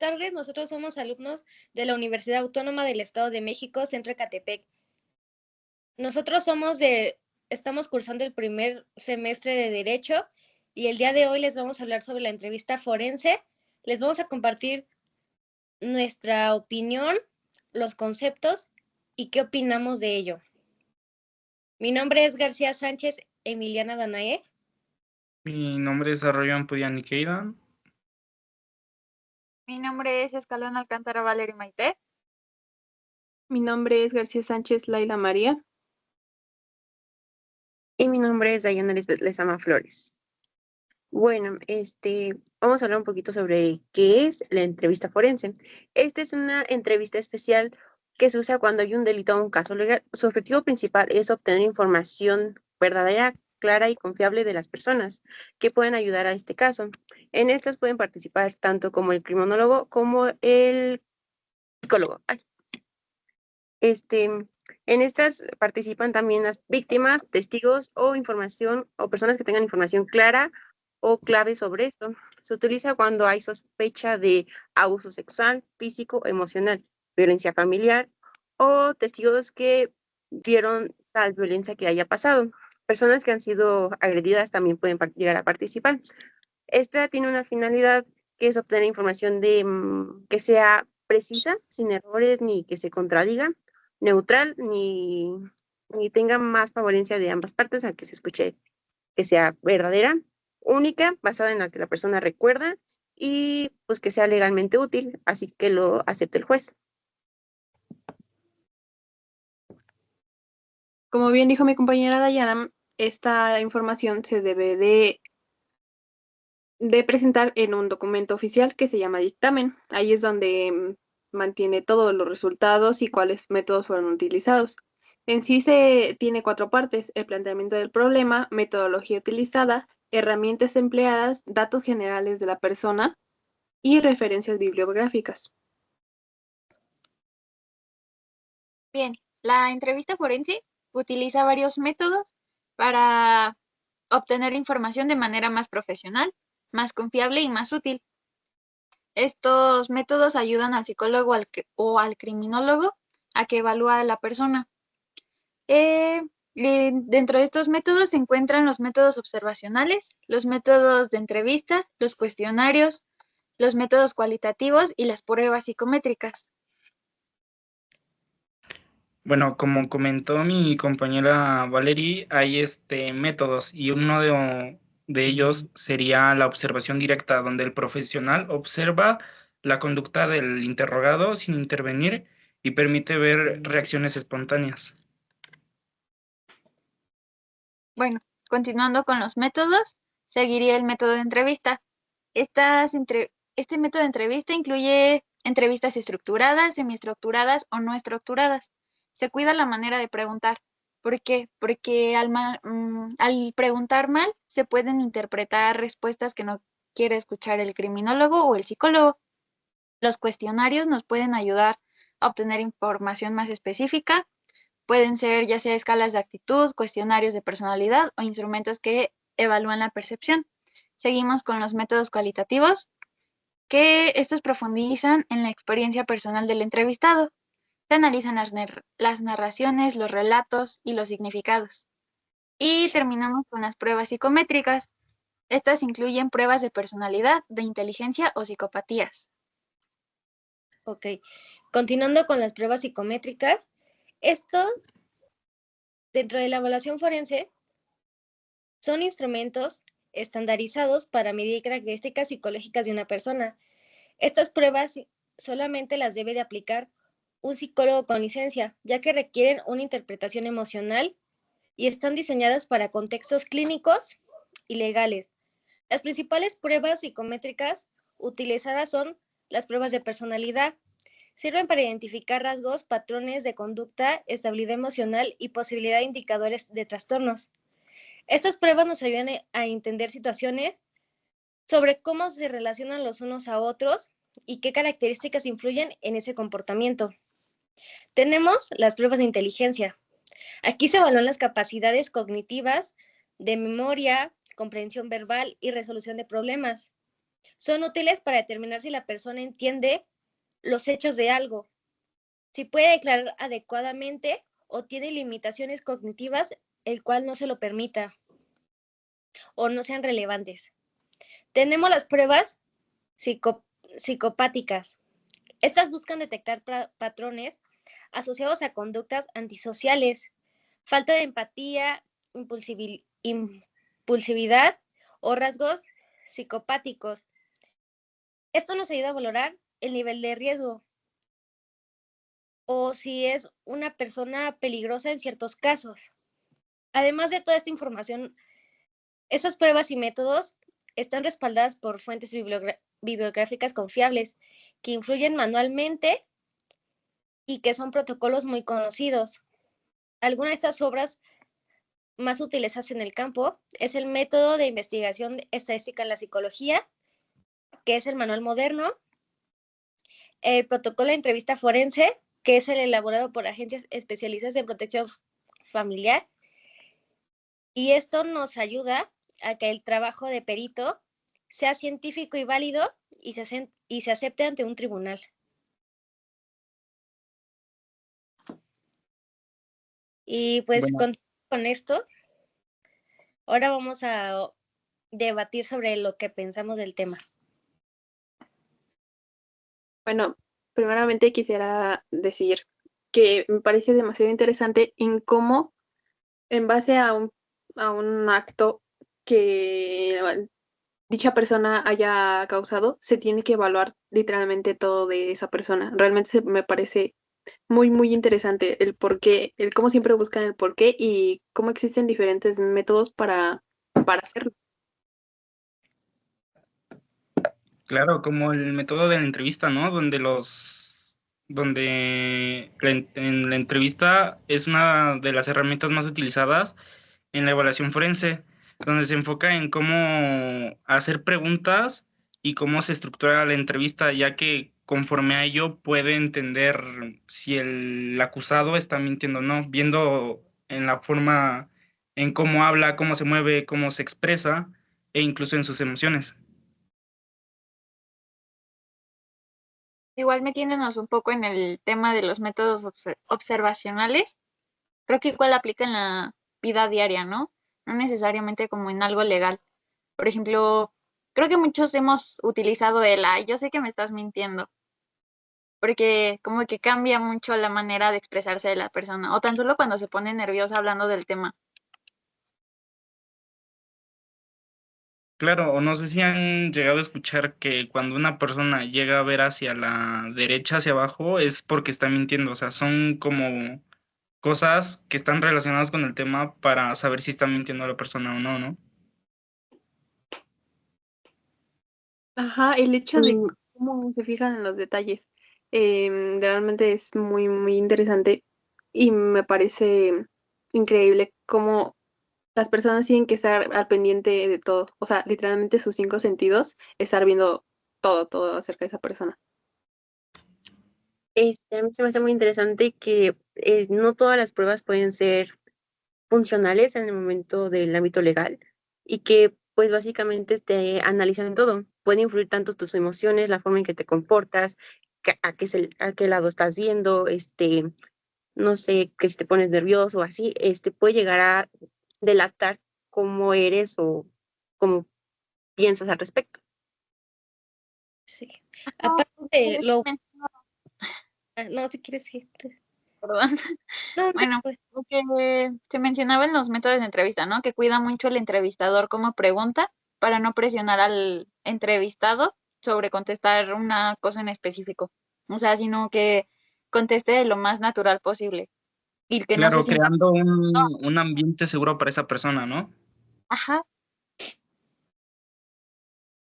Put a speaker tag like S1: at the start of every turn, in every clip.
S1: tardes. Nosotros somos alumnos de la Universidad Autónoma del Estado de México, Centro Ecatepec. Nosotros estamos cursando el primer semestre de Derecho y el día de hoy les vamos a hablar sobre la entrevista forense. Les vamos a compartir nuestra opinión, los conceptos y qué opinamos de ello. Mi nombre es García Sánchez Emiliana Danae.
S2: Mi nombre es Arroyo Ampudian Niqueira.
S3: Mi nombre es Escalón Alcántara Valery Maite.
S4: Mi nombre es García Sánchez Laila María.
S5: Y mi nombre es Dayana Lisbeth Lezama Flores. Bueno, vamos a hablar un poquito sobre qué es la entrevista forense. Esta es una entrevista especial que se usa cuando hay un delito o un caso legal. Su objetivo principal es obtener información verdadera, clara y confiable de las personas que pueden ayudar a este caso. En estas pueden participar tanto como el criminólogo como el psicólogo. En estas participan también las víctimas, testigos o información o personas que tengan información clara o clave sobre esto. Se utiliza cuando hay sospecha de abuso sexual, físico, emocional, violencia familiar o testigos que vieron tal violencia que haya pasado. Personas que han sido agredidas también pueden llegar a participar. Esta tiene una finalidad que es obtener información que sea precisa, sin errores ni que se contradiga, neutral, ni tenga más favorencia de ambas partes, a que se escuche que sea verdadera, única, basada en la que la persona recuerda y pues que sea legalmente útil, así que lo acepte el juez.
S4: Como bien dijo mi compañera Dayana, esta información se debe de presentar en un documento oficial que se llama dictamen. Ahí es donde mantiene todos los resultados y cuáles métodos fueron utilizados. En sí se tiene 4 partes: el planteamiento del problema, metodología utilizada, herramientas empleadas, datos generales de la persona y referencias bibliográficas.
S3: Bien, la entrevista forense utiliza varios métodos para obtener información de manera más profesional, más confiable y más útil. Estos métodos ayudan al psicólogo o al criminólogo a que evalúe a la persona. Dentro de estos métodos se encuentran los métodos observacionales, los métodos de entrevista, los cuestionarios, los métodos cualitativos y las pruebas psicométricas.
S2: Bueno, como comentó mi compañera Valery, hay métodos y uno de ellos sería la observación directa, donde el profesional observa la conducta del interrogado sin intervenir y permite ver reacciones espontáneas.
S3: Bueno, continuando con los métodos, seguiría el método de entrevista. Este método de entrevista incluye entrevistas estructuradas, semiestructuradas o no estructuradas. Se cuida la manera de preguntar. ¿Por qué? Porque al preguntar mal se pueden interpretar respuestas que no quiere escuchar el criminólogo o el psicólogo. Los cuestionarios nos pueden ayudar a obtener información más específica. Pueden ser ya sea escalas de actitud, cuestionarios de personalidad o instrumentos que evalúan la percepción. Seguimos con los métodos cualitativos, que estos profundizan en la experiencia personal del entrevistado. Se analizan las narraciones, los relatos y los significados. Y terminamos con las pruebas psicométricas. Estas incluyen pruebas de personalidad, de inteligencia o psicopatías.
S1: Ok, continuando con las pruebas psicométricas, estos, dentro de la evaluación forense, son instrumentos estandarizados para medir características psicológicas de una persona. Estas pruebas solamente las debe de aplicar un psicólogo con licencia, ya que requieren una interpretación emocional y están diseñadas para contextos clínicos y legales. Las principales pruebas psicométricas utilizadas son las pruebas de personalidad. Sirven para identificar rasgos, patrones de conducta, estabilidad emocional y posibilidad de indicadores de trastornos. Estas pruebas nos ayudan a entender situaciones sobre cómo se relacionan los unos a otros y qué características influyen en ese comportamiento. Tenemos las pruebas de inteligencia. Aquí se evalúan las capacidades cognitivas de memoria, comprensión verbal y resolución de problemas. Son útiles para determinar si la persona entiende los hechos de algo, si puede declarar adecuadamente o tiene limitaciones cognitivas, el cual no se lo permita o no sean relevantes. Tenemos las pruebas psicopáticas. Estas buscan detectar patrones asociados a conductas antisociales, falta de empatía, impulsividad o rasgos psicopáticos. Esto nos ayuda a valorar el nivel de riesgo o si es una persona peligrosa en ciertos casos. Además de toda esta información, estas pruebas y métodos están respaldadas por fuentes bibliográficas confiables que influyen manualmente y que son protocolos muy conocidos. Algunas de estas obras más utilizadas en el campo es el método de investigación estadística en la psicología, que es el manual moderno, el protocolo de entrevista forense, que es el elaborado por agencias especializadas en protección familiar, y esto nos ayuda a que el trabajo de perito sea científico y válido y se acepte ante un tribunal. Y pues
S2: Bueno,
S1: con esto, ahora vamos a debatir sobre lo que pensamos del tema.
S4: Bueno, primeramente quisiera decir que me parece demasiado interesante en cómo, en base a un acto que dicha persona haya causado, se tiene que evaluar literalmente todo de esa persona. Realmente me parece muy, muy interesante el por qué, el cómo siempre buscan el por qué y cómo existen diferentes métodos para hacerlo.
S2: claro, como el método de la entrevista, ¿no? Donde en la entrevista es una de las herramientas más utilizadas en la evaluación forense, donde se enfoca en cómo hacer preguntas y cómo se estructura la entrevista, ya que conforme a ello puede entender si el acusado está mintiendo o no, viendo en la forma, en cómo habla, cómo se mueve, cómo se expresa e incluso en sus emociones.
S3: Igual metiéndonos un poco en el tema de los métodos observacionales, creo que igual aplica en la vida diaria, ¿no? No necesariamente como en algo legal. Por ejemplo, creo que muchos hemos utilizado el, ay, yo sé que me estás mintiendo, porque como que cambia mucho la manera de expresarse de la persona, o tan solo cuando se pone nerviosa hablando del tema.
S2: Claro, o no sé si han llegado a escuchar que cuando una persona llega a ver hacia la derecha, hacia abajo, es porque está mintiendo. O sea, son como cosas que están relacionadas con el tema para saber si está mintiendo la persona o no, ¿no?
S4: Ajá, el hecho de
S5: Mm,
S4: cómo se fijan en los detalles, realmente es muy, muy interesante y me parece increíble cómo las personas tienen que estar al pendiente de todo, o sea, literalmente sus 5 sentidos, estar viendo todo, todo acerca de esa persona.
S5: a mí se me hace muy interesante que no todas las pruebas pueden ser funcionales en el momento del ámbito legal y que pues básicamente te analizan todo. Pueden influir tanto tus emociones, la forma en que te comportas, a qué lado estás viendo, no sé, que si te pones nervioso o así, puede llegar a delatar cómo eres o cómo piensas al respecto.
S1: Sí.
S3: No,
S1: Aparte, no, si quieres decir.
S3: perdón.
S1: No,
S3: Bueno,
S1: pues,
S3: lo que se mencionaba en los métodos de entrevista, ¿no? Que cuida mucho el entrevistador como pregunta para no presionar al entrevistado sobre contestar una cosa en específico. O sea, sino que conteste de lo más natural posible y que no se
S2: Claro,
S3: sienta...
S2: creando un ambiente seguro para esa persona, ¿no?
S3: Ajá,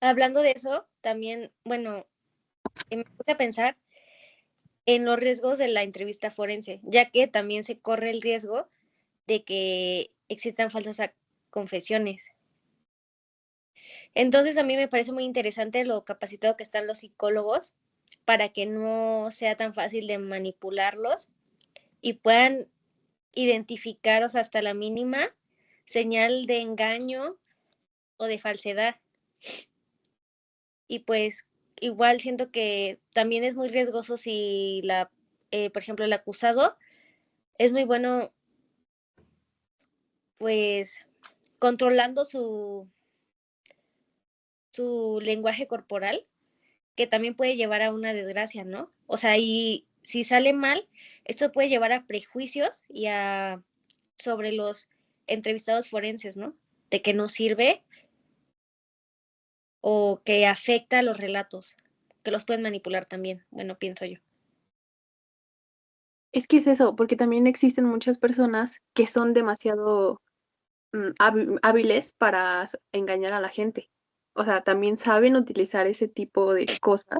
S1: hablando de eso, también, bueno, me puse a pensar en los riesgos de la entrevista forense, ya que también se corre el riesgo de que existan falsas confesiones. Entonces, a mí me parece muy interesante lo capacitado que están los psicólogos para que no sea tan fácil de manipularlos y puedan identificar, o sea, hasta la mínima señal de engaño o de falsedad. y pues igual siento que también es muy riesgoso si por ejemplo, el acusado es muy bueno pues controlando su lenguaje corporal, que también puede llevar a una desgracia, ¿no? O sea, y si sale mal, esto puede llevar a prejuicios sobre los entrevistados forenses, ¿no? De que no sirve o que afecta a los relatos, que los pueden manipular también, bueno, pienso yo.
S4: Es que es eso, porque también existen muchas personas que son demasiado hábiles para engañar a la gente. O sea, también saben utilizar ese tipo de cosas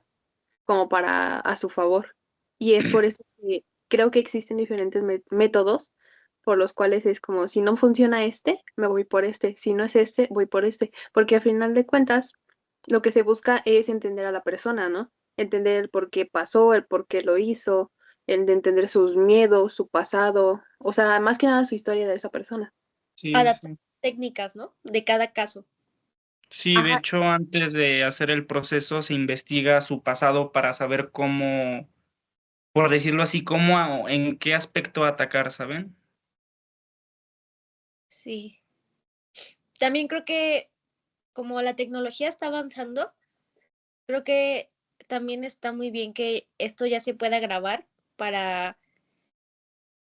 S4: como para a su favor. Y es por eso que creo que existen diferentes métodos por los cuales es como, si no funciona este, me voy por este, si no es este, voy por este, porque al final de cuentas, lo que se busca es entender a la persona, ¿no? Entender el por qué pasó, el por qué lo hizo, el de entender sus miedos, su pasado, o sea, más que nada su historia de esa persona.
S2: Sí,
S1: Adaptar
S2: sí.
S1: técnicas, ¿no? De cada caso.
S2: Sí, de
S4: Ajá,
S2: hecho, antes de hacer el proceso se investiga su pasado para saber cómo, por decirlo así, cómo, en qué aspecto atacar, ¿saben?
S1: Sí. También creo que como la tecnología está avanzando, creo que también está muy bien que esto ya se pueda grabar para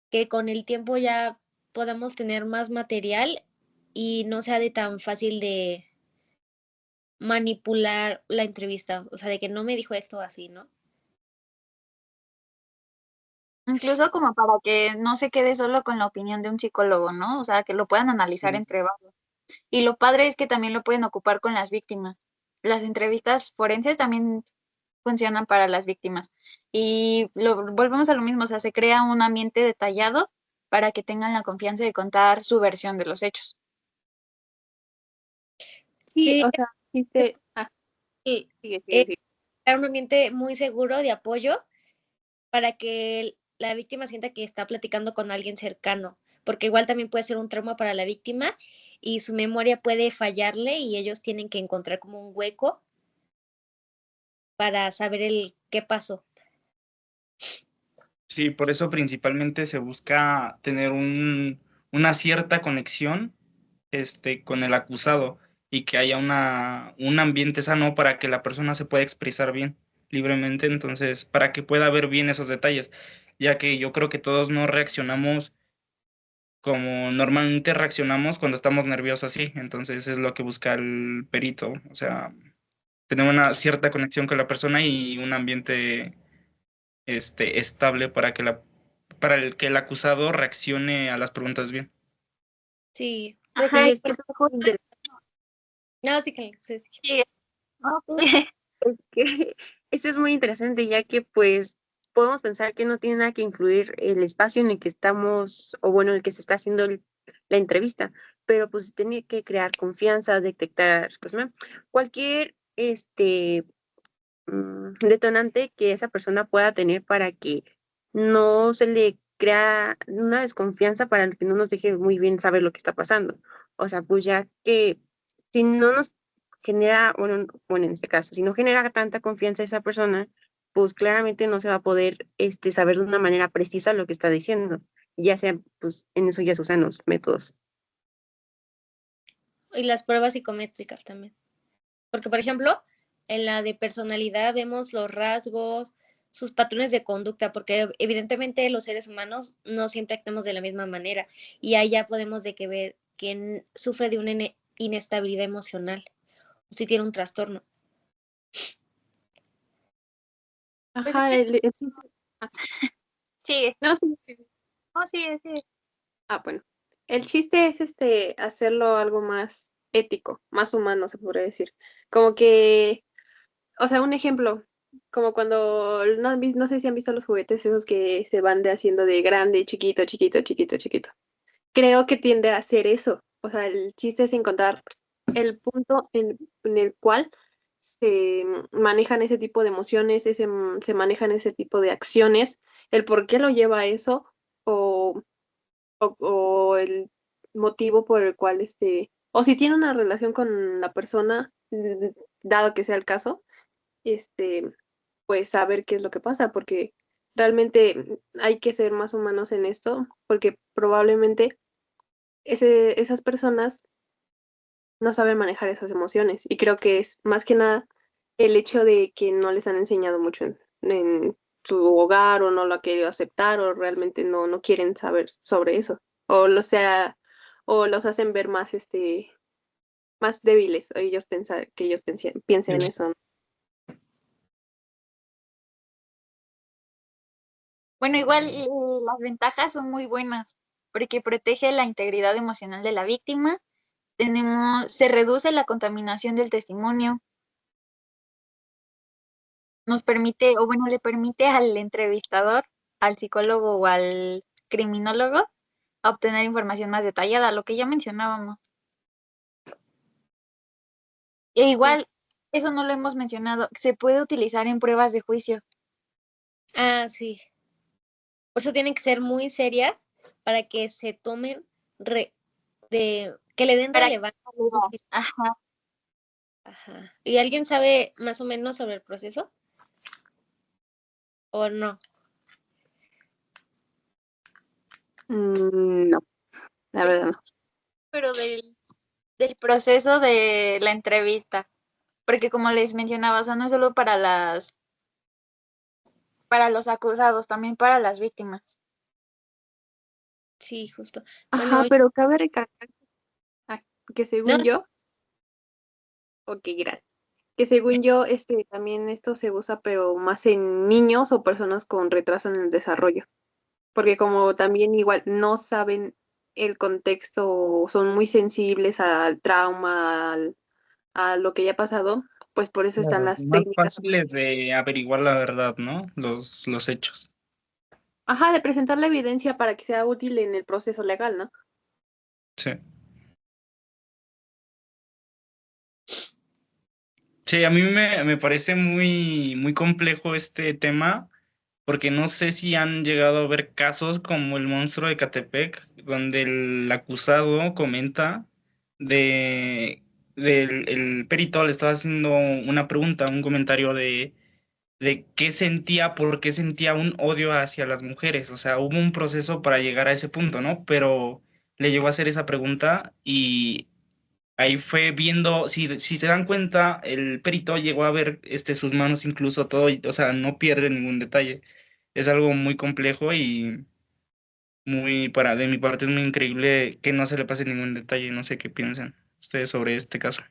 S1: que con el tiempo ya podamos tener más material y no sea de tan fácil de manipular la entrevista, o sea, de que no me dijo esto así, ¿no?
S3: Incluso como para que no se quede solo con la opinión de un psicólogo, ¿no? O sea, que lo puedan analizar
S2: Sí.
S3: entre varios. Y lo padre es que también lo pueden ocupar con las víctimas. Las entrevistas forenses también funcionan para las víctimas. Y volvemos a lo mismo, o sea, se crea un ambiente detallado para que tengan la confianza de contar su versión de los hechos.
S4: sí,
S1: Sí,
S4: o sea,
S1: es
S4: existe,
S1: y,
S4: sigue, sigue,
S1: eh,
S4: sigue.
S1: crear un ambiente muy seguro de apoyo para que la víctima sienta que está platicando con alguien cercano, porque igual también puede ser un trauma para la víctima y su memoria puede fallarle y ellos tienen que encontrar como un hueco para saber el qué pasó.
S2: Sí, por eso principalmente se busca tener una cierta conexión con el acusado y que haya un ambiente sano para que la persona se pueda expresar bien, libremente, entonces, para que pueda ver bien esos detalles, ya que yo creo que todos no reaccionamos como normalmente reaccionamos cuando estamos nerviosos así, entonces es lo que busca el perito, o sea, tener una cierta conexión con la persona y un ambiente estable para que el acusado reaccione a las preguntas bien.
S1: Sí,
S3: Ajá,
S5: Y
S3: y
S5: es que
S3: pues justo-
S1: no, sí que sí, sí.
S3: sí, ¿no?
S5: Es que eso es muy interesante, ya que pues podemos pensar que no tiene nada que influir el espacio en el que estamos, o bueno, en el que se está haciendo la entrevista, pero pues tiene que crear confianza, detectar, pues, cualquier detonante que esa persona pueda tener para que no se le crea una desconfianza para que no nos deje muy bien saber lo que está pasando. O sea, pues ya que si no nos genera, bueno, en este caso, si no genera tanta confianza esa persona, pues claramente no se va a poder saber de una manera precisa lo que está diciendo, ya sea, pues en eso ya se usan los métodos.
S1: Y las pruebas psicométricas también. Porque, por ejemplo, en la de personalidad vemos los rasgos, sus patrones de conducta, porque evidentemente los seres humanos no siempre actuamos de la misma manera. Y ahí ya podemos de que ver quién sufre de una inestabilidad emocional, o si tiene un trastorno.
S3: Pues es
S4: Ajá,
S3: que
S4: ah,
S3: sigue,
S4: no, sí.
S3: no, sigue, sigue.
S4: Bueno. El chiste es hacerlo algo más ético, más humano, se podría decir. Como que, o sea, un ejemplo, como cuando no sé si han visto los juguetes esos que se van haciendo de grande, chiquito, chiquito, chiquito, chiquito. Creo que tiende a hacer eso. O sea, el chiste es encontrar el punto en el cual se manejan ese tipo de emociones, se manejan ese tipo de acciones, el por qué lo lleva a eso, o o el motivo por el cual o si tiene una relación con la persona, dado que sea el caso, pues saber qué es lo que pasa, porque realmente hay que ser más humanos en esto, porque probablemente esas personas no saben manejar esas emociones. Y creo que es más que nada el hecho de que no les han enseñado mucho en su hogar o no lo han querido aceptar o realmente no quieren saber sobre eso. O los hacen ver más más débiles, o ellos pensar que ellos piensen en eso, ¿no?
S3: Bueno, igual las ventajas son muy buenas porque protege la integridad emocional de la víctima, se reduce la contaminación del testimonio, nos permite, o bueno, le permite al entrevistador, al psicólogo o al criminólogo obtener información más detallada, lo que ya mencionábamos. E igual, eso no lo hemos mencionado, se puede utilizar en pruebas de juicio.
S1: Ah, sí. Por eso tienen que ser muy serias para que se tomen, que le den
S3: Para
S1: relevancia.
S3: Ajá.
S1: Ajá. ¿Y alguien sabe más o menos sobre el proceso? ¿O no?
S4: No, la verdad no.
S3: Pero del proceso de la entrevista, porque como les mencionaba, o sea, no es solo para los acusados, también para las víctimas.
S1: Sí, justo.
S4: Ajá,
S1: Bueno,
S4: pero cabe recalcar que
S1: no,
S4: según yo, ok, gracias. Que según yo, también esto se usa, pero más en niños o personas con retraso en el desarrollo. Porque como también igual no saben el contexto, son muy sensibles al trauma, a lo que ya ha pasado, pues por eso están
S2: Claro,
S4: las
S2: más
S4: técnicas.
S2: fáciles de averiguar la verdad, ¿no? Los hechos.
S4: Ajá, de presentar la evidencia para que sea útil en el proceso legal, ¿no?
S2: Sí. Sí, a mí me parece muy complejo este tema, porque no sé si han llegado a ver casos como el monstruo de Catepec, donde el acusado comenta del el perito le estaba haciendo una pregunta, un comentario de qué sentía, por qué sentía un odio hacia las mujeres. O sea, hubo un proceso para llegar a ese punto, ¿no? Pero le llegó a hacer esa pregunta y ahí fue viendo, si se dan cuenta, el perito llegó a ver sus manos incluso todo, o sea, no pierde ningún detalle. Es algo muy complejo y de mi parte es muy increíble que no se le pase ningún detalle. No sé qué piensan ustedes sobre este caso.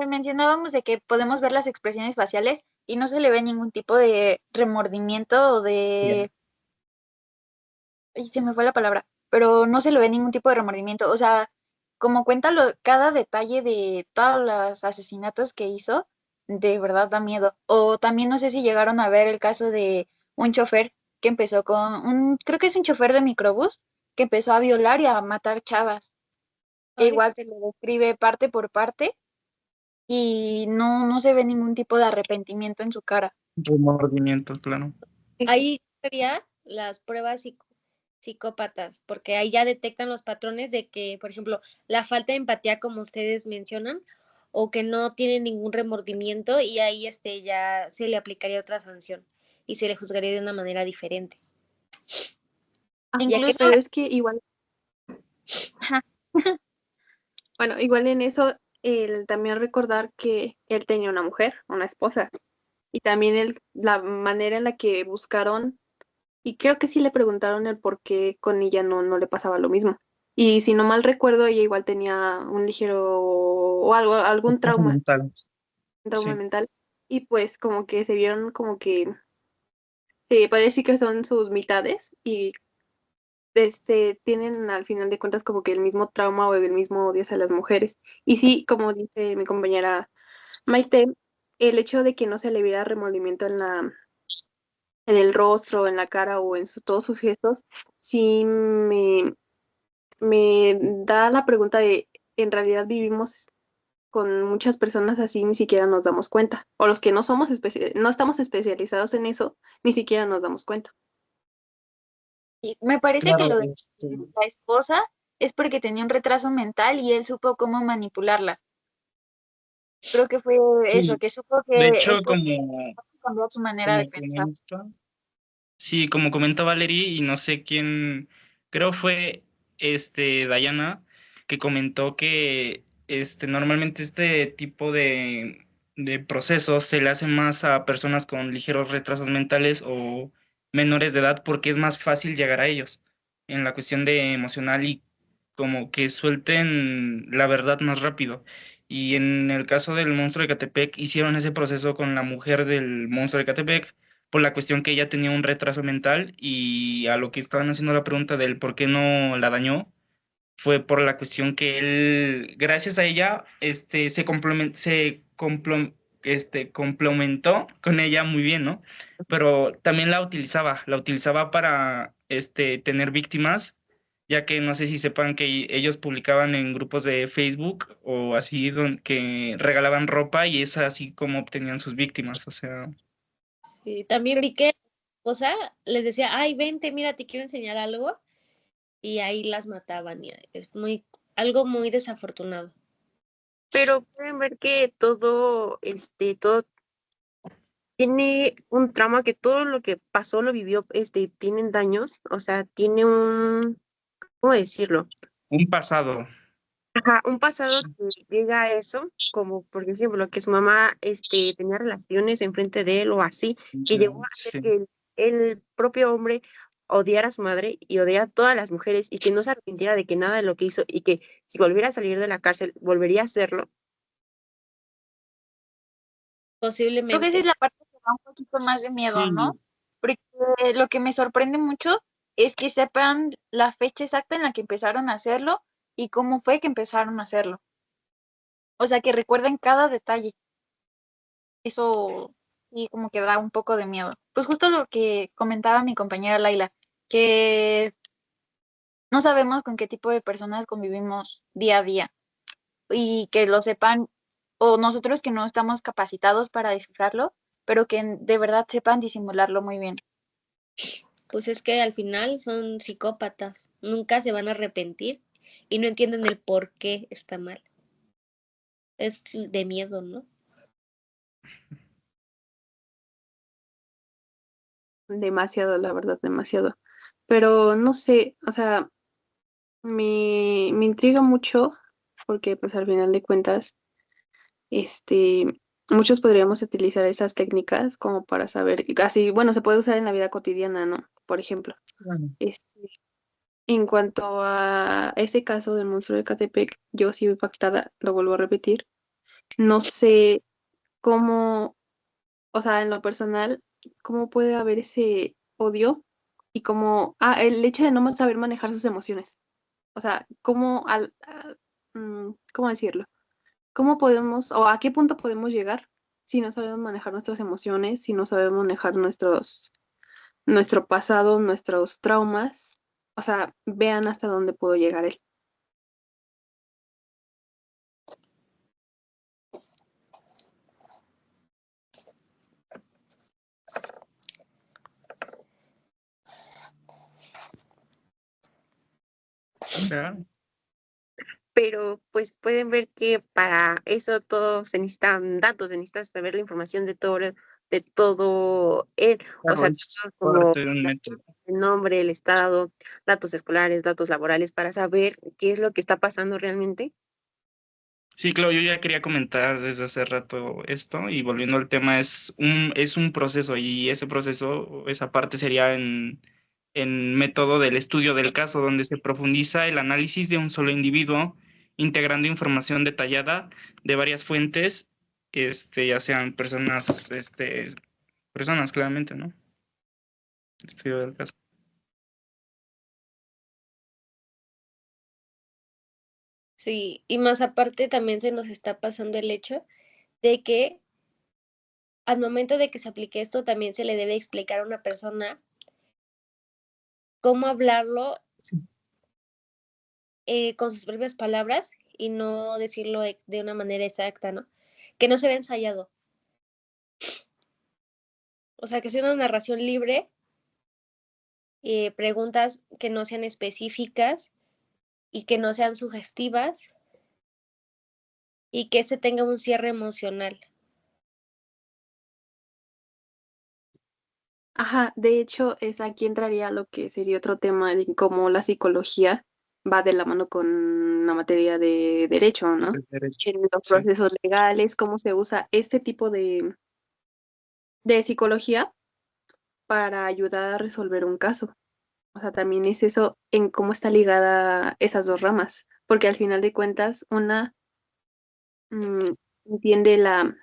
S3: Mencionábamos de que podemos ver las expresiones faciales y no se le ve ningún tipo de remordimiento o
S2: Ya.
S3: de... Ay, se me fue la palabra, pero no se le ve ningún tipo de remordimiento. O sea, como cuenta cada detalle de todos los asesinatos que hizo, de verdad da miedo. O también no sé si llegaron a ver el caso de un chofer que empezó creo que es un chofer de microbús, que empezó a violar y a matar chavas. E
S1: ay,
S3: igual se le describe parte por parte y no se ve ningún tipo de arrepentimiento en su cara.
S2: Remordimiento, claro.
S1: ahí sería las pruebas psicópatas, porque ahí ya detectan los patrones de que, por ejemplo, la falta de empatía, como ustedes mencionan, o que no tiene ningún remordimiento y ahí ya se le aplicaría otra sanción y se le juzgaría de una manera diferente.
S4: Ajá,
S1: Ya que,
S4: pero es que igual,
S3: Ajá,
S4: bueno, igual en eso, también recordar que él tenía una mujer, una esposa, y también la manera en la que buscaron, y creo que sí le preguntaron el por qué con ella no le pasaba lo mismo. Y si no mal recuerdo, ella igual tenía un ligero o algún
S2: Cosa
S4: trauma,
S2: mental.
S4: un trauma
S2: Sí.
S4: mental, y pues como que se vieron como que, sí, puede decir que son sus mitades, y tienen al final de cuentas como que el mismo trauma o el mismo odio hacia las mujeres. Y sí, como dice mi compañera Maite, el hecho de que no se le viera remordimiento en el rostro, en la cara o en todos sus gestos, sí me da la pregunta de, ¿en realidad vivimos con muchas personas así, ni siquiera nos damos cuenta? O los que no estamos especializados en eso, ni siquiera nos damos cuenta.
S3: y me parece que
S2: Claro,
S3: lo de la esposa es porque tenía un retraso mental y él supo cómo manipularla. Creo que fue eso,
S2: Sí,
S3: que supo
S2: de
S3: que
S2: hecho,
S3: el pueblo cambió su manera de
S2: como
S3: pensar.
S2: comenta, sí, como comenta Valerie, y no sé quién, creo fue Diana, que comentó que normalmente este tipo de procesos se le hace más a personas con ligeros retrasos mentales o menores de edad porque es más fácil llegar a ellos en la cuestión de emocional y como que suelten la verdad más rápido. Y en el caso del monstruo de Catepec, hicieron ese proceso con la mujer del monstruo de Catepec por la cuestión que ella tenía un retraso mental y a lo que estaban haciendo la pregunta del por qué no la dañó, fue por la cuestión que él, gracias a ella, complementó con ella muy bien, ¿no? Pero también la utilizaba para tener víctimas, ya que no sé si sepan que ellos publicaban en grupos de Facebook o así, que regalaban ropa y es así como obtenían sus víctimas, o sea.
S1: Sí, también vi que la esposa les decía, ay, vente, mira, te quiero enseñar algo, y ahí las mataban, y es algo muy desafortunado.
S5: Pero pueden ver que todo tiene un trauma, que todo lo que pasó lo vivió, tienen daños, o sea, tiene ¿cómo decirlo?
S2: Un pasado.
S5: Ajá, un pasado que llega a eso, como por ejemplo que su mamá tenía relaciones enfrente de él o así, que llegó a hacer
S2: Sí.
S5: que el propio hombre odiara a su madre y odiara a todas las mujeres y que no se arrepintiera de que nada de lo que hizo y que si volviera a salir de la cárcel volvería a hacerlo.
S3: Creo que esa es
S1: Posiblemente.
S3: la parte que da un poquito más de miedo, ¿no?
S2: Sí,
S3: Porque lo que me sorprende mucho es que sepan la fecha exacta en la que empezaron a hacerlo y cómo fue que empezaron a hacerlo. O sea, que recuerden cada detalle. Eso sí como que da un poco de miedo. Pues justo lo que comentaba mi compañera Laila, que no sabemos con qué tipo de personas convivimos día a día y que lo sepan, o nosotros que no estamos capacitados para descifrarlo, pero que de verdad sepan disimularlo muy bien.
S1: Pues es que al final son psicópatas, nunca se van a arrepentir y no entienden el por qué está mal. Es de miedo, ¿no?
S4: Demasiado, la verdad, demasiado. Pero no sé, o sea, me intriga mucho porque pues al final de cuentas, este, muchos podríamos utilizar esas técnicas como para saber, así, bueno, se puede usar en la vida cotidiana, ¿no? Por ejemplo,
S2: claro.
S4: este, en cuanto a ese caso del monstruo de Catepec, yo sigo impactada, lo vuelvo a repetir. No sé cómo, o sea, en lo personal, cómo puede haber ese odio y cómo, el hecho de no saber manejar sus emociones. O sea, ¿cómo decirlo? ¿Cómo podemos o a qué punto podemos llegar si no sabemos manejar nuestras emociones, si no sabemos manejar nuestro pasado, nuestros traumas? O sea, vean hasta dónde pudo llegar él.
S2: Claro.
S5: Pero pues pueden ver que para eso todo se necesitan datos, se necesita saber la información de todo él, o
S2: Claro,
S5: sea,
S2: es
S5: como
S2: parte de un método.
S5: el nombre, el estado, datos escolares, datos laborales, para saber qué es lo que está pasando realmente.
S2: Sí, claro, yo ya quería comentar desde hace rato esto y volviendo al tema, es un proceso y ese proceso, esa parte sería en método del estudio del caso, donde se profundiza el análisis de un solo individuo, integrando información detallada de varias fuentes, ya sean personas claramente, ¿no? Estudio del caso.
S1: Sí, y más aparte también se nos está pasando el hecho de que al momento de que se aplique esto también se le debe explicar a una persona cómo hablarlo con sus propias palabras y no decirlo de una manera exacta, ¿no? Que no se ve ensayado. O sea, que sea una narración libre, preguntas que no sean específicas y que no sean sugestivas y que se tenga un cierre emocional.
S4: Ajá, de hecho, aquí entraría lo que sería otro tema de cómo la psicología va de la mano con la materia de derecho, ¿no?
S2: El derecho.
S4: En los
S2: Sí.
S4: procesos legales, cómo se usa este tipo de psicología para ayudar a resolver un caso. O sea, también es eso en cómo está ligada esas dos ramas, porque al final de cuentas, una entiende la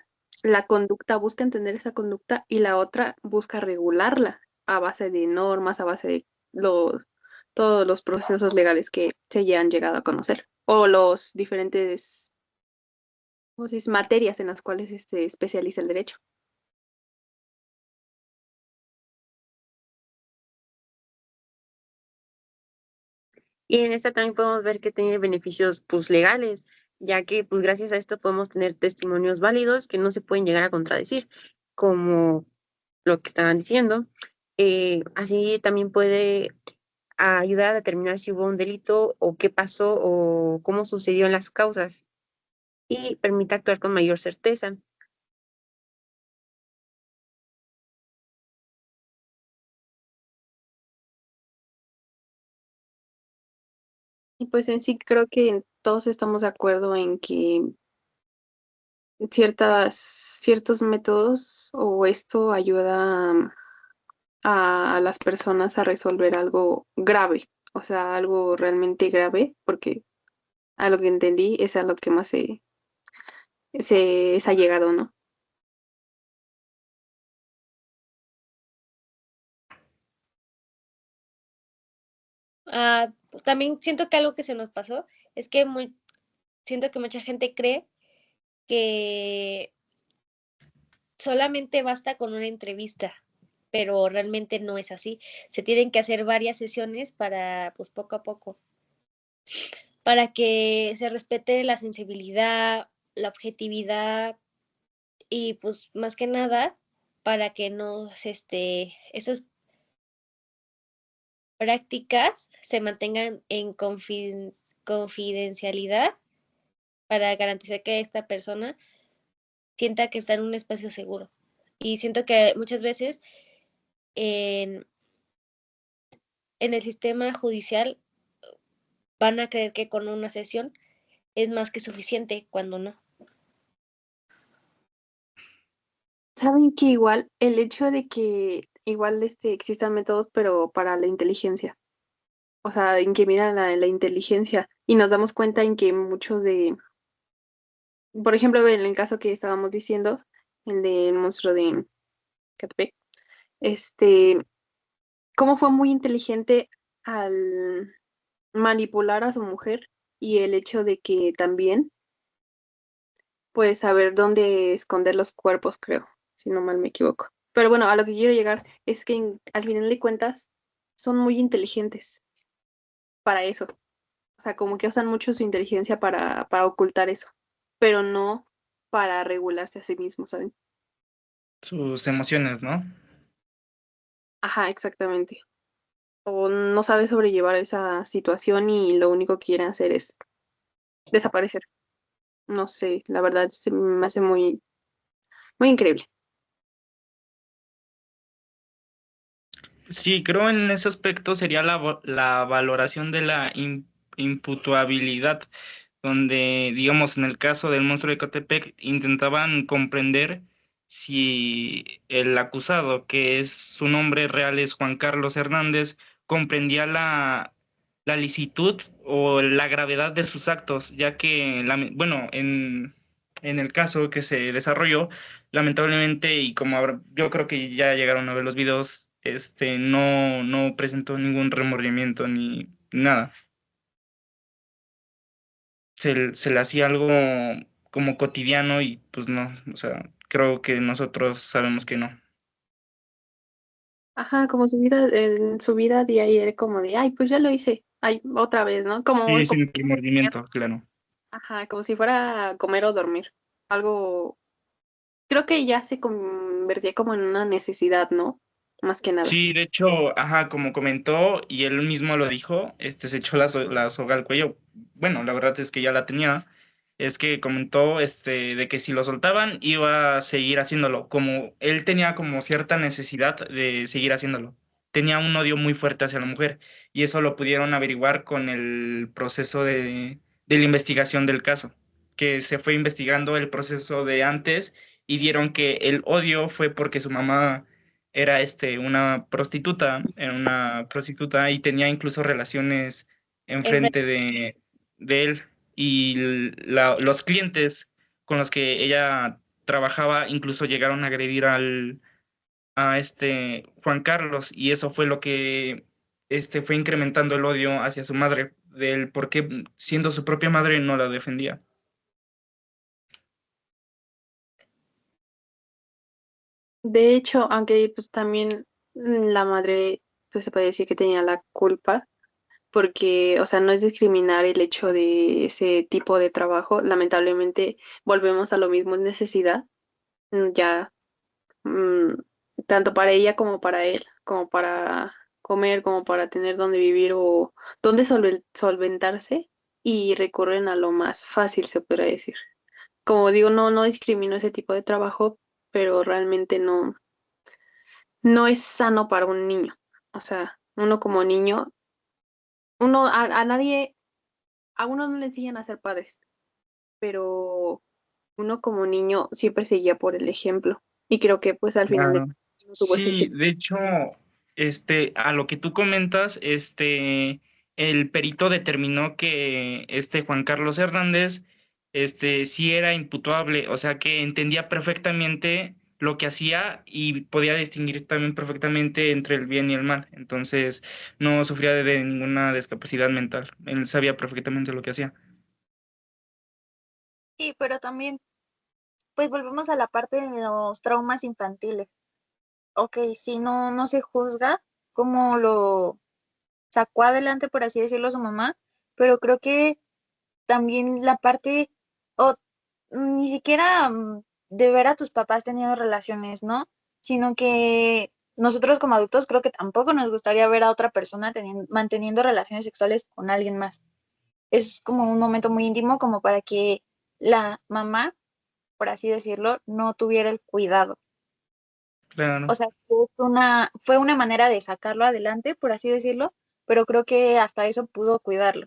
S4: conducta, busca entender esa conducta y la otra busca regularla a base de normas, a base de todos los procesos legales que se ya han llegado a conocer o los diferentes, ¿cómo se dice?, materias en las cuales se especializa el derecho.
S5: Y en esta también podemos ver que tiene beneficios pues legales, ya que pues gracias a esto podemos tener testimonios válidos que no se pueden llegar a contradecir, como lo que estaban diciendo. Así también puede ayudar a determinar si hubo un delito o qué pasó o cómo sucedió en las causas y permite actuar con mayor certeza.
S4: Y pues en sí creo que todos estamos de acuerdo en que ciertos métodos o esto ayuda a las personas a resolver algo grave, o sea, algo realmente grave, porque a lo que entendí es a lo que más se ha llegado, ¿no?
S1: También siento que algo que se nos pasó es que siento que mucha gente cree que solamente basta con una entrevista, pero realmente no es así. Se tienen que hacer varias sesiones para, pues poco a poco, para que se respete la sensibilidad, la objetividad y pues más que nada para que no esas prácticas se mantengan en confidencialidad para garantizar que esta persona sienta que está en un espacio seguro. Y siento que muchas veces en el sistema judicial van a creer que con una sesión es más que suficiente cuando no.
S4: Saben que igual el hecho de que igual existan métodos, pero para la inteligencia, o sea, en que miran la inteligencia y nos damos cuenta en que muchos por ejemplo, en el caso que estábamos diciendo, el del monstruo de Catepec, cómo fue muy inteligente al manipular a su mujer y el hecho de que también, pues, saber dónde esconder los cuerpos, creo, si no mal me equivoco. Pero bueno, a lo que quiero llegar es que al final de cuentas son muy inteligentes para eso. O sea, como que usan mucho su inteligencia para ocultar eso, pero no para regularse a sí mismos, ¿saben?
S2: Sus emociones, ¿no?
S4: Ajá, exactamente. O no sabe sobrellevar esa situación y lo único que quieren hacer es desaparecer. No sé, la verdad se me hace muy, muy increíble.
S2: Sí, creo en ese aspecto sería la valoración de la imputabilidad, donde, digamos, en el caso del monstruo de Catepec, intentaban comprender si el acusado, que es su nombre real es Juan Carlos Hernández, comprendía la licitud o la gravedad de sus actos, ya que, bueno, en el caso que se desarrolló, lamentablemente, y como yo creo que ya llegaron a ver los videos, no presentó ningún remordimiento ni nada. Se le hacía algo como cotidiano y pues no, o sea, creo que nosotros sabemos que no.
S4: Ajá, como en su vida diaria era como de, ay, pues ya lo hice, ay, otra vez, ¿no?
S2: Sí, sin remordimiento, claro.
S4: ajá, como si fuera a comer o dormir. Algo, creo que ya se convertía como en una necesidad, ¿no? Más que nada.
S2: Sí, de hecho, ajá, como comentó y él mismo lo dijo, se echó la soga al cuello. Bueno, la verdad es que ya la tenía, es que comentó de que si lo soltaban iba a seguir haciéndolo, como él tenía como cierta necesidad de seguir haciéndolo. Tenía un odio muy fuerte hacia la mujer y eso lo pudieron averiguar con el proceso de la investigación del caso, que se fue investigando el proceso de antes y dieron que el odio fue porque su mamá era era una prostituta y tenía incluso relaciones
S1: Es re-
S2: enfrente de él y los clientes con los que ella trabajaba incluso llegaron a agredir a Juan Carlos y eso fue lo que fue incrementando el odio hacia su madre, del por qué siendo su propia madre no la defendía.
S4: De hecho, aunque pues también la madre, pues se puede decir que tenía la culpa, porque, o sea, no es discriminar el hecho de ese tipo de trabajo. Lamentablemente, volvemos a lo mismo, es necesidad, ya, mm, tanto para ella como para él, como para comer, como para tener dónde vivir o dónde solventarse, y recurren a lo más fácil, se podría decir. Como digo, no discrimino ese tipo de trabajo, pero realmente no es sano para un niño. O sea, uno como niño, a nadie, a uno no le enseñan a ser padres, pero uno como niño siempre seguía por el ejemplo. Y creo que pues al final de
S2: Claro.
S4: cuentas no tuvo ese
S2: Sí,
S4: ejemplo.
S2: de hecho, a lo que tú comentas, el perito determinó que Juan Carlos Hernández, sí era imputable, o sea que entendía perfectamente lo que hacía y podía distinguir también perfectamente entre el bien y el mal. Entonces, no sufría de ninguna discapacidad mental. Él sabía perfectamente lo que hacía.
S3: Sí, pero también, pues volvemos a la parte de los traumas infantiles. Ok, si no se juzga cómo lo sacó adelante, por así decirlo, su mamá, pero creo que también la parte, o ni siquiera de ver a tus papás teniendo relaciones, ¿no? Sino que nosotros como adultos creo que tampoco nos gustaría ver a otra persona manteniendo relaciones sexuales con alguien más. Es como un momento muy íntimo como para que la mamá, por así decirlo, no tuviera el cuidado. O
S2: Claro.
S3: sea, fue una manera de sacarlo adelante, por así decirlo, pero creo que hasta eso pudo cuidarlo.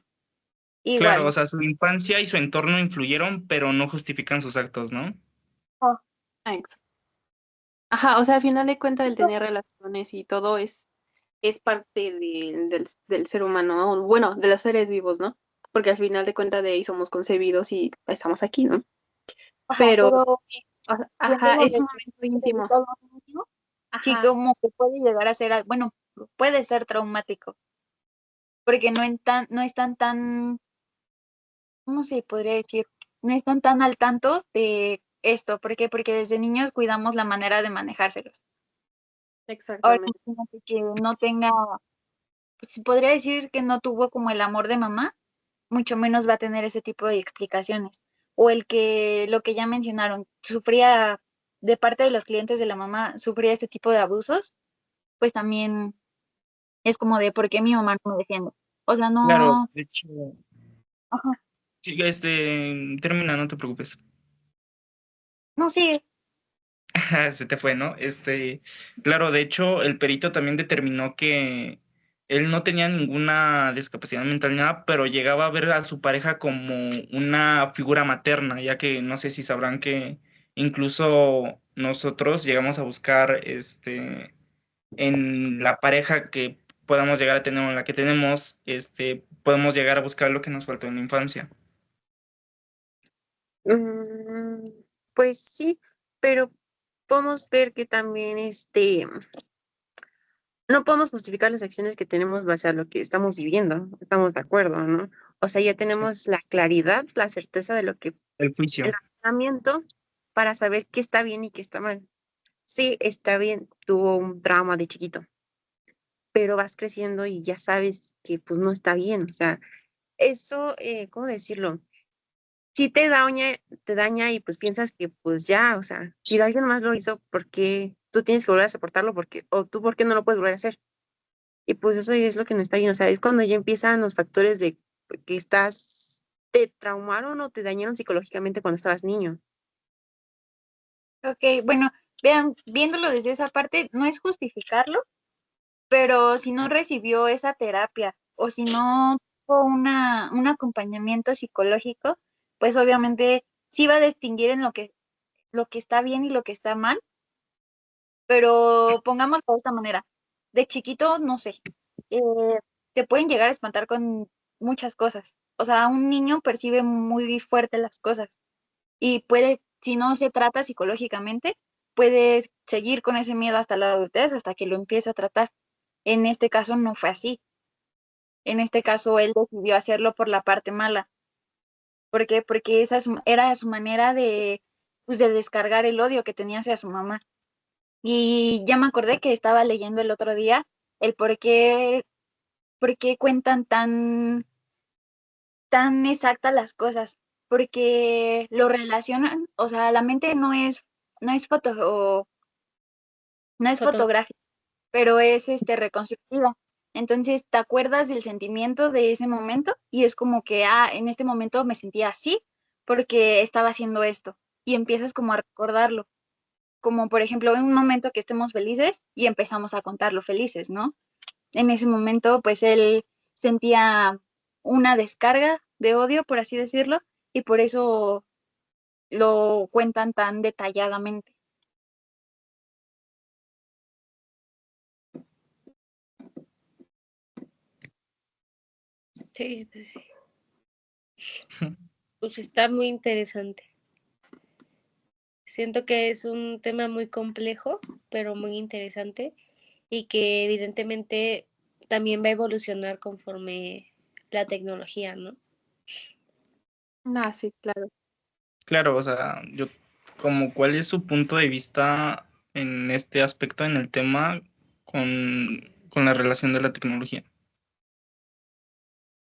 S2: Claro,
S3: Igual,
S2: o
S3: ¿no?
S2: sea, su infancia y su entorno influyeron, pero no justifican sus actos, ¿no?
S3: Oh,
S4: Ah, exacto. Ajá, o sea, al final de cuentas el tener relaciones y todo es parte del ser humano, ¿no? Bueno, de los seres vivos, ¿no? Porque al final de cuentas de ahí somos concebidos y estamos aquí, ¿no?
S3: ajá,
S4: Pero,
S3: pero
S4: ajá,
S3: viéndolo
S4: es un
S3: desde
S4: momento
S3: el punto de
S4: íntimo.
S3: vista de un niño, sí
S4: Ajá,
S3: como que puede llegar a ser, bueno, puede ser traumático, porque no están tan, ¿cómo se podría decir? No están tan al tanto de esto. ¿Por qué? Porque desde niños cuidamos la manera de manejárselos. Ahora
S4: exactamente.
S3: imagínate que no tenga, pues, se podría decir que no tuvo como el amor de mamá, mucho menos va a tener ese tipo de explicaciones. O el que, lo que ya mencionaron, sufría de parte de los clientes de la mamá, sufría este tipo de abusos, pues también es como de por qué mi mamá no me defiende. O sea,
S2: Claro,
S3: no,
S2: de hecho,
S3: ajá,
S2: sí, termina, no te preocupes.
S3: no sigue.
S2: Se te fue, ¿no? Claro, de hecho, el perito también determinó que él no tenía ninguna discapacidad mental ni nada, pero llegaba a ver a su pareja como una figura materna, ya que no sé si sabrán que incluso nosotros llegamos a buscar en la pareja que podamos llegar a tener o en la que tenemos, podemos llegar a buscar lo que nos faltó en la infancia.
S5: Mm, pues sí, pero podemos ver que también no podemos justificar las acciones que tenemos base a lo que estamos viviendo, estamos de acuerdo, ¿no? O sea, ya
S2: Sí.
S5: tenemos la claridad, la certeza de lo que,
S2: El
S5: el
S2: juicio.
S5: razonamiento para saber qué está bien y qué está mal. Sí, está bien, tuvo un trauma de chiquito, pero vas creciendo y ya sabes que pues no está bien, o sea, eso, ¿cómo decirlo? Sí te daña y pues piensas que pues ya, o sea, si alguien más lo hizo, ¿por qué tú tienes que volver a soportarlo? Porque, o tú, ¿por qué no lo puedes volver a hacer? Y pues eso es lo que no está bien, o sea, es cuando ya empiezan los factores de que estás te traumaron o te dañaron psicológicamente cuando estabas niño.
S3: Ok, bueno, vean, viéndolo desde esa parte, no es justificarlo, pero si no recibió esa terapia o si no tuvo un acompañamiento psicológico, pues obviamente sí va a distinguir en lo que está bien y lo que está mal, pero pongámoslo de esta manera. De chiquito, no sé, eh, te pueden llegar a espantar con muchas cosas. O sea, un niño percibe muy fuerte las cosas y puede, si no se trata psicológicamente, puede seguir con ese miedo hasta la adultez, hasta que lo empiece a tratar. En este caso no fue así. En este caso él decidió hacerlo por la parte mala. ¿Por qué? Porque era su manera de, pues, de descargar el odio que tenía hacia su mamá. Y ya me acordé que estaba leyendo el otro día el por qué cuentan tan exactas las cosas. Porque lo relacionan, o sea, la mente no es no es
S1: Foto.
S3: fotográfica, pero es reconstructiva. Entonces, te acuerdas del sentimiento de ese momento y es como que, en este momento me sentía así porque estaba haciendo esto. Y empiezas como a recordarlo. Como por ejemplo, en un momento que estemos felices y empezamos a contarlo felices, ¿no? En ese momento, pues él sentía una descarga de odio, por así decirlo, y por eso lo cuentan tan detalladamente.
S1: Sí, pues sí. Pues está muy interesante. Siento que es un tema muy complejo, pero muy interesante y que evidentemente también va a evolucionar conforme la tecnología, ¿no?
S4: Sí, claro.
S2: Claro, o sea, yo como cuál es su punto de vista en este aspecto, en el tema con la relación de la tecnología.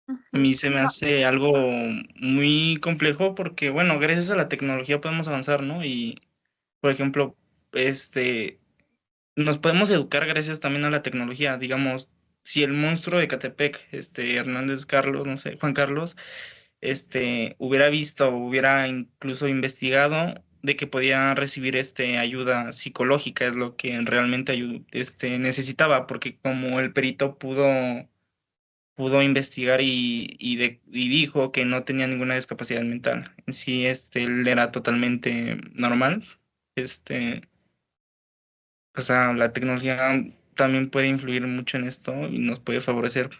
S2: A mí se me hace algo muy complejo porque, bueno, gracias a la tecnología podemos avanzar, ¿no? Y, por ejemplo, nos podemos educar gracias también a la tecnología. Digamos, si el monstruo de Catepec, Hernández Carlos, no sé, Juan Carlos, hubiera visto o hubiera incluso investigado de que podía recibir ayuda psicológica, es lo que realmente necesitaba, porque como el perito pudo investigar y dijo que no tenía ninguna discapacidad mental. En sí, él era totalmente normal. O sea, la tecnología también puede influir mucho en esto y nos puede favorecer.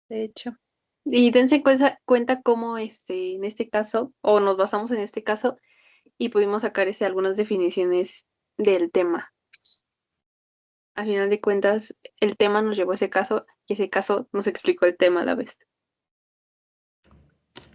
S4: De hecho. Y dense cuenta cómo en este caso, o nos basamos en este caso, y pudimos sacar algunas definiciones del tema. Al final de cuentas, el tema nos llevó a ese caso, y ese caso nos explicó el tema a la vez.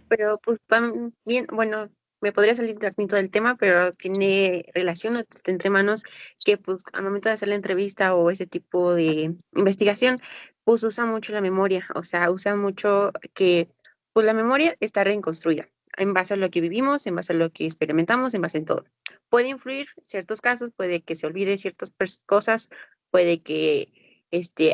S5: Pero pues también, bueno, me podría salir tantito del tema, pero tiene relación, o está entre manos, que pues al momento de hacer la entrevista o ese tipo de investigación, pues usa mucho la memoria, o sea, usa mucho que pues la memoria está reconstruida en base a lo que vivimos, en base a lo que experimentamos, en base a todo. Puede influir ciertos casos, puede que se olvide ciertas cosas, puede que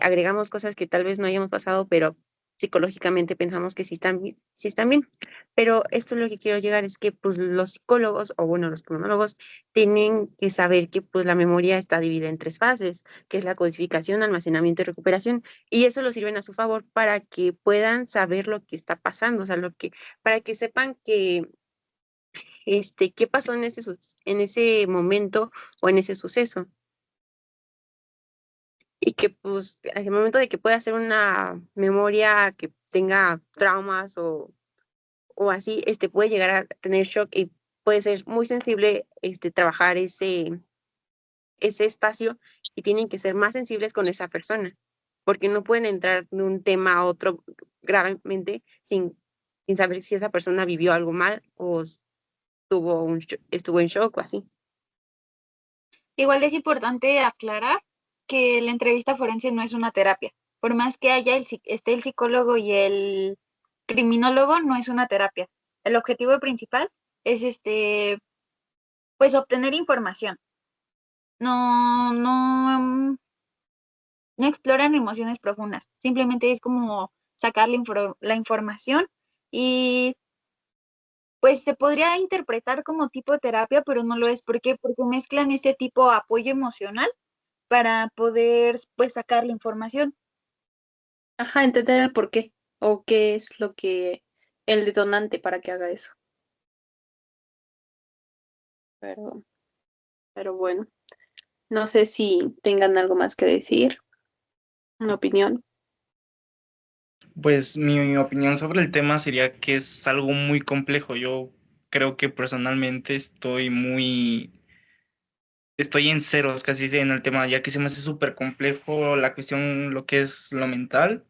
S5: agregamos cosas que tal vez no hayamos pasado, pero psicológicamente pensamos que sí están bien. Pero esto es lo que quiero llegar, es que pues los psicólogos, o bueno, los criminólogos, tienen que saber que pues la memoria está dividida en tres fases, que es la codificación, almacenamiento y recuperación, y eso lo sirven a su favor para que puedan saber lo que está pasando, o sea, para que sepan que, qué pasó en ese momento o en ese suceso. Y que pues al momento de que pueda hacer una memoria que tenga traumas o así, puede llegar a tener shock y puede ser muy sensible, trabajar ese espacio y tienen que ser más sensibles con esa persona, porque no pueden entrar de un tema a otro gravemente sin saber si esa persona vivió algo mal o estuvo en shock o así.
S3: Igual es importante aclarar que la entrevista forense no es una terapia. Por más que esté el psicólogo y el criminólogo, no es una terapia. El objetivo principal es pues obtener información. No exploran emociones profundas. Simplemente es como sacar la información y pues se podría interpretar como tipo terapia, pero no lo es. ¿Por qué? Porque mezclan ese tipo de apoyo emocional para poder pues sacar la información.
S4: Ajá, entender el por qué o qué es lo que el detonante para que haga eso. Pero, pero bueno, no sé si tengan algo más que decir, una opinión.
S2: Pues mi opinión sobre el tema sería que es algo muy complejo. Yo creo que personalmente estoy en ceros casi en el tema, ya que se me hace súper complejo la cuestión, lo que es lo mental,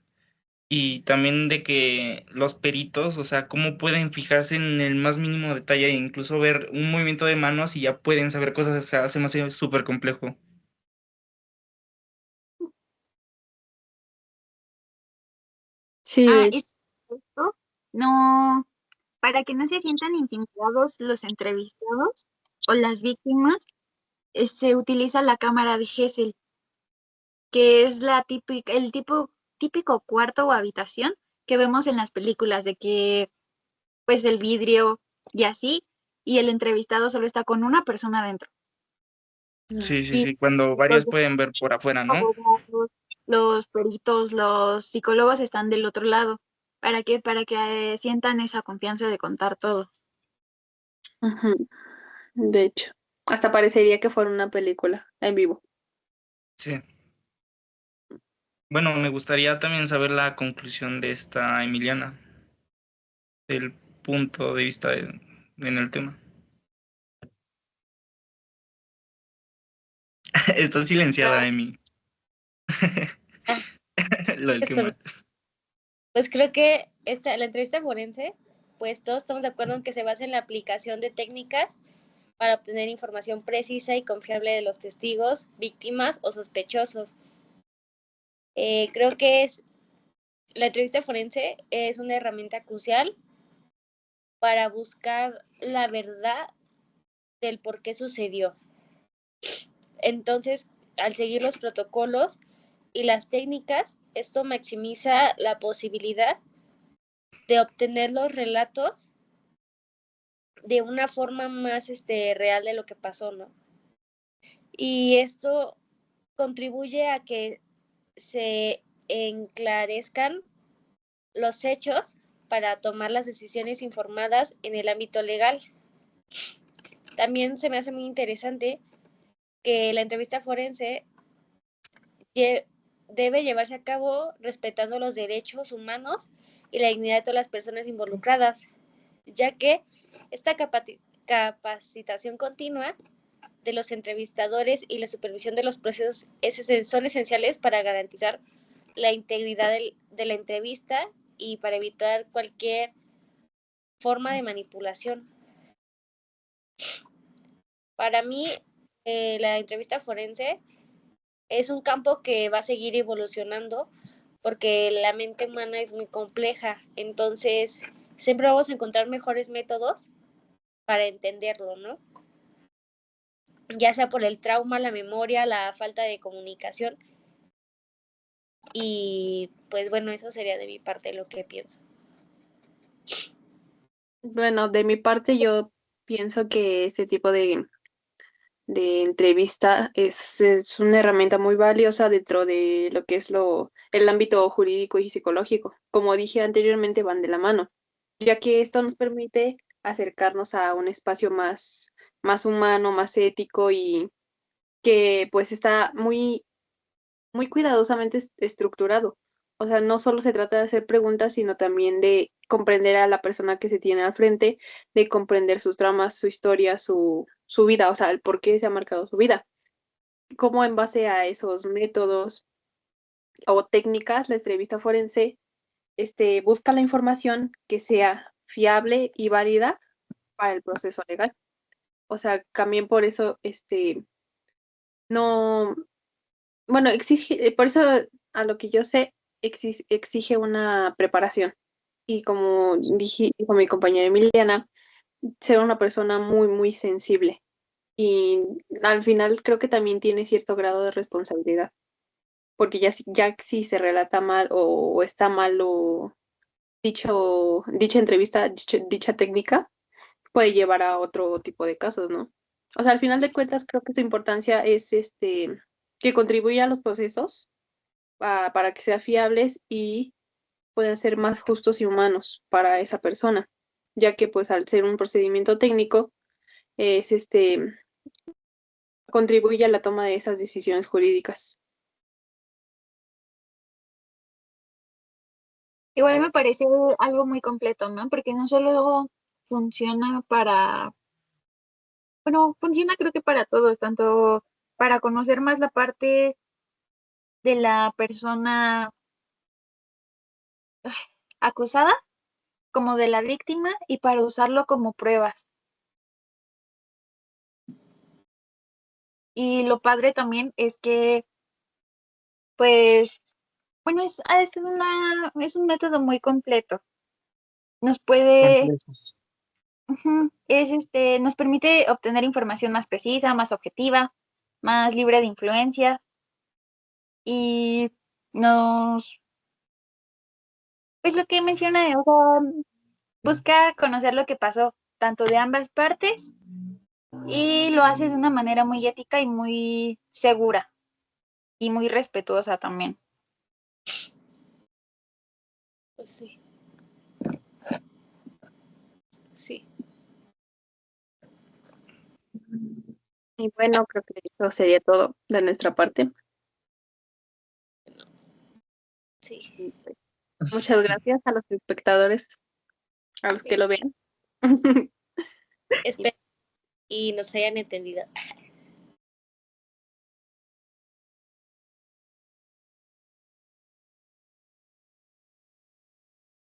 S2: y también de que los peritos, o sea, cómo pueden fijarse en el más mínimo detalle e incluso ver un movimiento de manos y ya pueden saber cosas, o sea, se me hace súper complejo.
S4: Sí, de
S3: Y
S4: hecho.
S3: esto no, para que no se sientan intimidados los entrevistados o las víctimas, se utiliza la cámara de Gesell, que es típico cuarto o habitación que vemos en las películas, de que pues el vidrio y así, y el entrevistado solo está con una persona adentro.
S2: Sí, sí,
S3: Y
S2: sí, cuando
S3: los
S2: varios pueden ver por afuera, ¿no?
S3: abogados, los peritos, los psicólogos están del otro lado. ¿Para qué? Para que sientan esa confianza de contar todo.
S4: Ujú, de hecho, hasta parecería que fuera una película en vivo.
S2: Sí. Bueno, me gustaría también saber la conclusión de esta Emiliana, del punto de vista en el tema. Está silenciada, Emi.
S1: Ah,
S2: Lo del tema.
S1: Pues creo que la entrevista forense, pues todos estamos de acuerdo en que se basa en la aplicación de técnicas para obtener información precisa y confiable de los testigos, víctimas o sospechosos. Creo que la entrevista forense es una herramienta crucial para buscar la verdad del por qué sucedió. Entonces, al seguir los protocolos y las técnicas, esto maximiza la posibilidad de obtener los relatos de una forma más real de lo que pasó, ¿no? Y esto contribuye a que se enclarezcan los hechos para tomar las decisiones informadas en el ámbito legal. También se me hace muy interesante que la entrevista forense debe llevarse a cabo respetando los derechos humanos y la dignidad de todas las personas involucradas, ya que esta capacitación continua de los entrevistadores y la supervisión de los procesos son esenciales para garantizar la integridad de la entrevista y para evitar cualquier forma de manipulación. Para mí, la entrevista forense es un campo que va a seguir evolucionando porque la mente humana es muy compleja, entonces siempre vamos a encontrar mejores métodos para entenderlo, ¿no? Ya sea por el trauma, la memoria, la falta de comunicación. Y pues bueno, eso sería de mi parte lo que pienso.
S4: Bueno, de mi parte yo pienso que este tipo de entrevista es una herramienta muy valiosa dentro de lo que es el ámbito jurídico y psicológico. Como dije anteriormente, van de la mano, ya que esto nos permite acercarnos a un espacio más humano, más ético y que pues está muy cuidadosamente estructurado. O sea, no solo se trata de hacer preguntas, sino también de comprender a la persona que se tiene al frente, de comprender sus dramas, su historia, su vida, o sea, el por qué se ha marcado su vida. Cómo en base a esos métodos o técnicas, la entrevista forense busca la información que sea fiable y válida para el proceso legal. O sea, también por eso, no, bueno, exige, por eso a lo que yo sé, exige una preparación. Y como dijo mi compañera Emiliana, ser una persona muy sensible. Y al final creo que también tiene cierto grado de responsabilidad. porque ya si se relata mal o está mal o dicha entrevista, dicha técnica, puede llevar a otro tipo de casos, ¿no? O sea, al final de cuentas, creo que su importancia es que contribuya a los procesos para que sean fiables y puedan ser más justos y humanos para esa persona, ya que pues al ser un procedimiento técnico, es contribuye a la toma de esas decisiones jurídicas.
S3: Igual me parece algo muy completo, ¿no? Porque no solo funciona bueno, funciona creo que para todos, tanto para conocer más la parte de la persona acusada como de la víctima y para usarlo como pruebas. Y lo padre también es que, pues, bueno, es un método muy completo. Nos puede,
S2: Complejos.
S3: nos permite obtener información más precisa, más objetiva, más libre de influencia y pues lo que menciona, o sea, busca conocer lo que pasó, tanto de ambas partes, y lo hace de una manera muy ética y muy segura y muy respetuosa también.
S1: Pues sí. Sí.
S4: Y bueno, creo que eso sería todo de nuestra parte.
S1: Sí.
S4: Muchas gracias a los espectadores, a los que lo ven.
S1: Espero y nos hayan entendido.